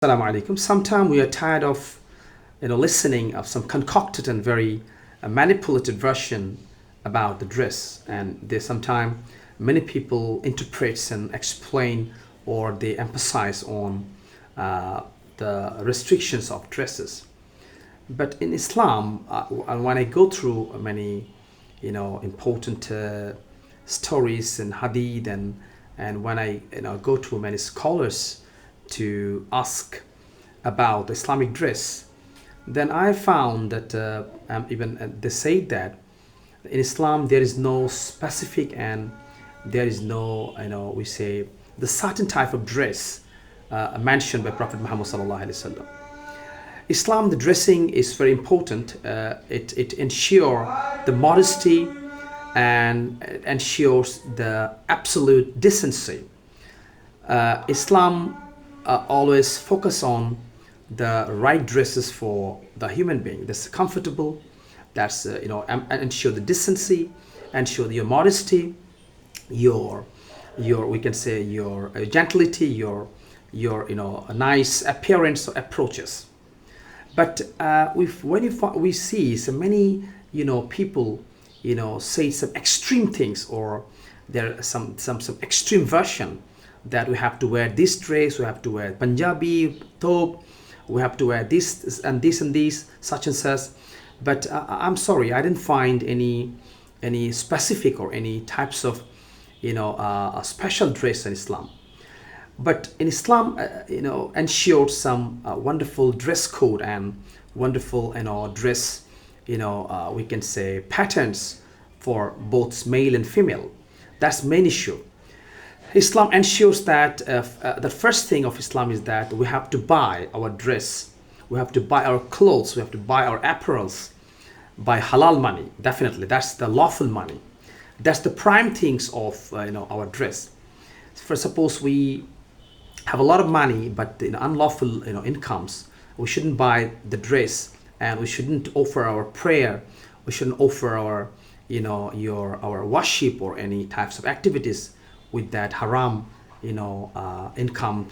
Assalamu alaikum. Sometimes we are tired of listening of some concocted and very manipulated version about the dress, and there's sometimes many people interpret and explain or they emphasize on uh, the restrictions of dresses. But in Islam, when I go through many important stories and hadith, and when I go to many scholars to ask about the Islamic dress, then I found that even they say that in Islam there is no specific and there is no we say the certain type of dress mentioned by Prophet Muhammad sallallahu alaihi wasallam. Islam, the dressing is very important. It ensures the modesty and ensures the absolute decency. Islam always focus on the right dresses for the human being. That's comfortable. That's and ensure the decency, ensure your modesty, your we can say your gentility, your a nice appearance or approaches. But we see so many people say some extreme things, or there are some extreme version that we have to wear this dress, we have to wear Punjabi thobe, we have to wear this and this and this such and such. But I'm sorry, I didn't find any specific or any types of a special dress in Islam. But in Islam, ensured some wonderful dress code and wonderful dress, we can say patterns for both male and female. That's main issue. Islam ensures that the first thing of Islam is that we have to buy our dress, we have to buy our clothes, we have to buy our apparels by halal money. Definitely, that's the lawful money. That's the prime things of our dress. For suppose we have a lot of money but unlawful incomes, we shouldn't buy the dress, and we shouldn't offer our prayer, we shouldn't offer our our worship or any types of activities with that haram income,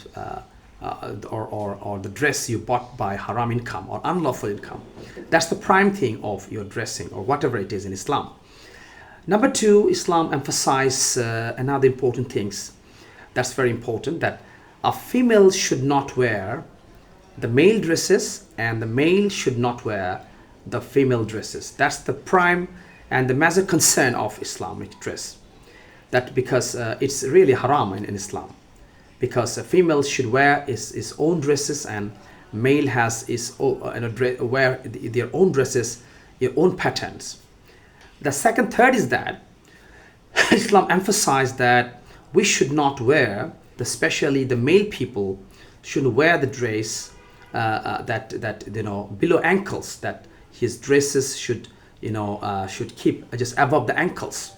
or the dress you bought by haram income or unlawful income. That's the prime thing of your dressing or whatever it is in Islam. Number two, Islam emphasizes another important things. That's very important, that a female should not wear the male dresses and the male should not wear the female dresses. That's the prime and the major concern of Islamic dress. That because it's really haram in Islam, because a female should wear his own dresses and male has his own, wear their own dresses, their own patterns. The third is that Islam emphasized that we should not wear, especially the male people should wear the dress that below ankles, that his dresses should should keep just above the ankles,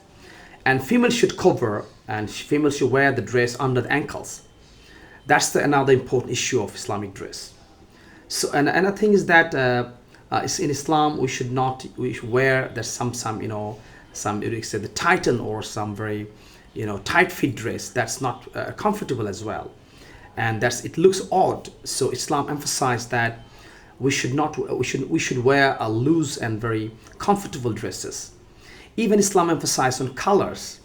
and female should cover and female should wear the dress under the ankles. That's another important issue of Islamic dress. So and another thing is that in Islam we should wear that some some you say the tighten or some very tight fit dress. That's not comfortable as well, and it looks odd. So Islam emphasized that we should wear a loose and very comfortable dresses. Even Islam emphasized on colors,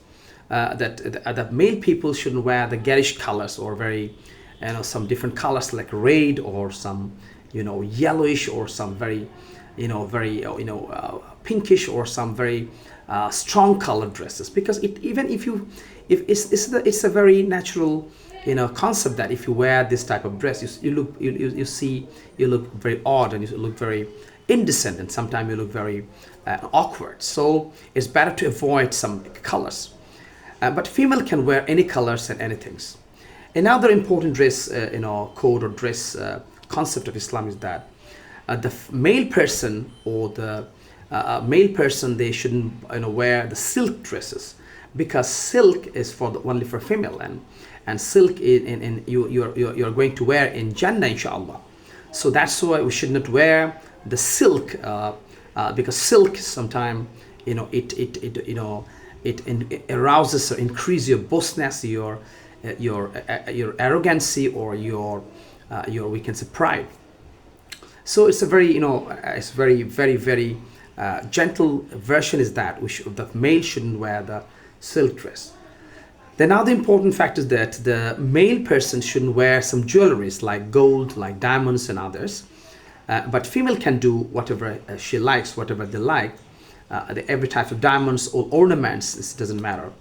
that male people shouldn't wear the garish colors or very some different colors like red or some yellowish or some very very pinkish or some very strong colored dresses, because even if it's a very natural concept that if you wear this type of dress, you look very odd and you look very indecent, and sometimes you look very awkward. So it's better to avoid some colors. But female can wear any colors and anything. Another important dress code or dress concept of Islam is that the male person or the male person, they shouldn't wear the silk dresses, because silk is only for female, and silk you're going to wear in Jannah inshallah. So that's why we should not wear the silk, because silk sometimes it arouses or increase your boastness, your arrogancy, or your your, we can say, pride. So it's a very, it's very, very, very gentle version is that the male shouldn't wear the silk dress. Then now the important fact is that the male person shouldn't wear some jewelries like gold, like diamonds and others. But female can do whatever she likes, whatever they like. Every type of diamonds or ornaments, it doesn't matter.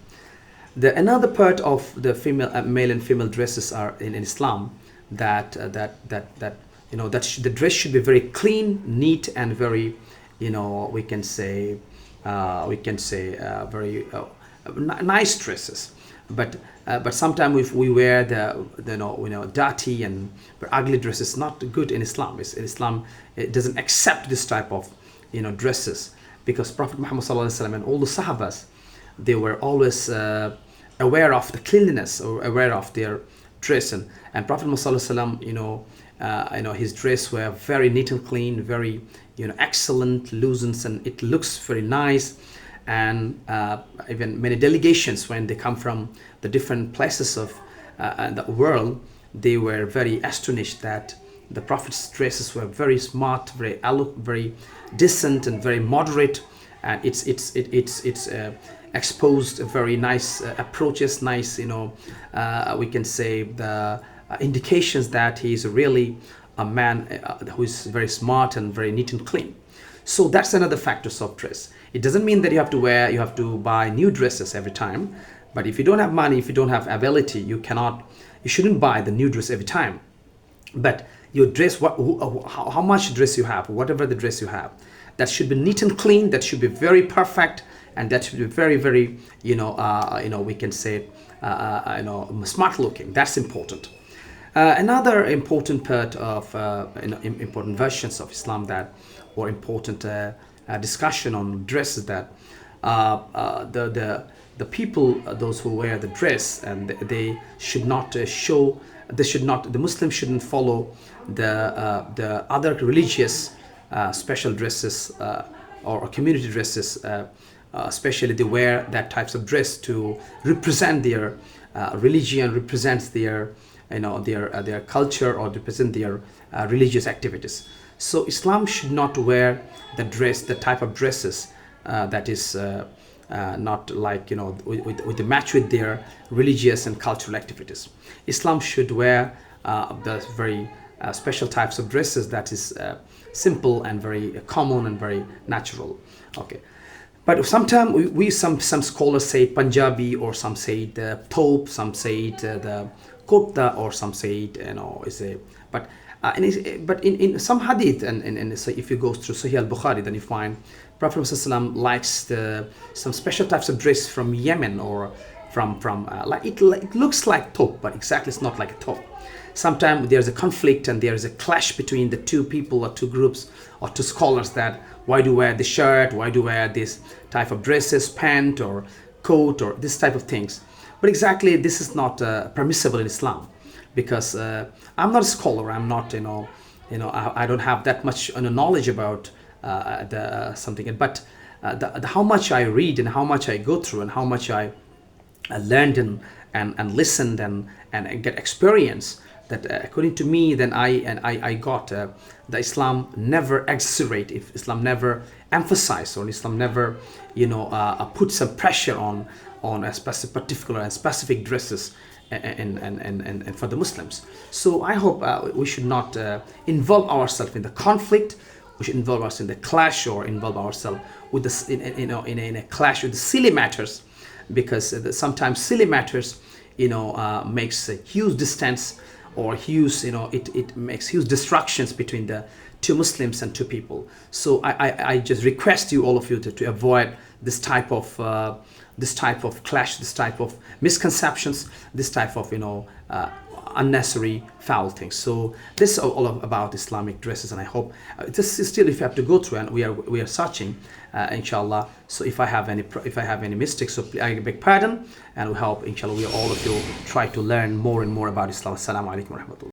Another part of the male and female dresses are in Islam the dress should be very clean, neat, and very, we can say very nice dresses. But sometimes if we wear the dirty and ugly dresses, not good in Islam. Islam, it doesn't accept this type of dresses, because Prophet Muhammad ﷺ and all the Sahabas, they were always aware of the cleanliness or aware of their dress, and Prophet Muhammad ﷺ, his dress were very neat and clean, very excellent, loosens, and it looks very nice. And even many delegations, when they come from the different places of the world, they were very astonished that the Prophet's dresses were very smart, very decent, and very moderate, and it's exposed very nice approaches, nice we can say the indications that he is really a man who is very smart and very neat and clean. So that's another factors of dress. It doesn't mean that you have to buy new dresses every time. But if you don't have money, if you don't have ability, you shouldn't buy the new dress every time. But your dress, how much dress you have, whatever the dress you have, that should be neat and clean. That should be very perfect, and that should be very, very, we can say, smart looking. That's important. Another important part of important versions of Islam or important discussion on dress is that the people, those who wear the dress, and they should not the Muslims shouldn't follow the other religious special dresses or community dresses. Especially they wear that types of dress to represent their religion, represents their their culture, or represent their religious activities. So Islam should not wear the type of dresses that is not like with the match with their religious and cultural activities. Islam should wear the very special types of dresses that is simple and very common and very natural. Okay. But sometimes some scholars say Punjabi, or some say the thobe, some say the kurta, or some say but in some hadith, and so if you go through Sahih al-Bukhari, then you find Prophet ﷺ likes some special types of dress from Yemen, or from like it looks like thobe, but exactly it's not like a thobe. Sometimes there's a conflict and there's a clash between the two people or two groups or two scholars, that why do you wear the shirt, why do you wear this type of dresses, pant or coat, or this type of things. But exactly this is not permissible in Islam, because I'm not a scholar, I'm not I don't have that much knowledge about something, but how much I read and how much I go through and how much I learned and listened and get experience, that according to me, then I got the Islam never exaggerate, if Islam never emphasize, or Islam never put some pressure on a particular and specific dresses and for the Muslims. So I hope we should not involve ourselves in the conflict. We should involve ourselves in the clash, or involve ourselves with this in a clash with the silly matters, because sometimes silly matters makes a huge distance, or huge it makes huge distractions between the two Muslims and two people. So I just request you, all of you, to avoid this type of clash, this type of misconceptions, this type of unnecessary foul things. So this is all about Islamic dresses, and I hope this is still, if you have to go through, and we are searching, inshallah. So if I have any mistakes, so I beg pardon, and we hope inshallah all of you try to learn more and more about Islam. Assalamu alaikum wa rahmatullah.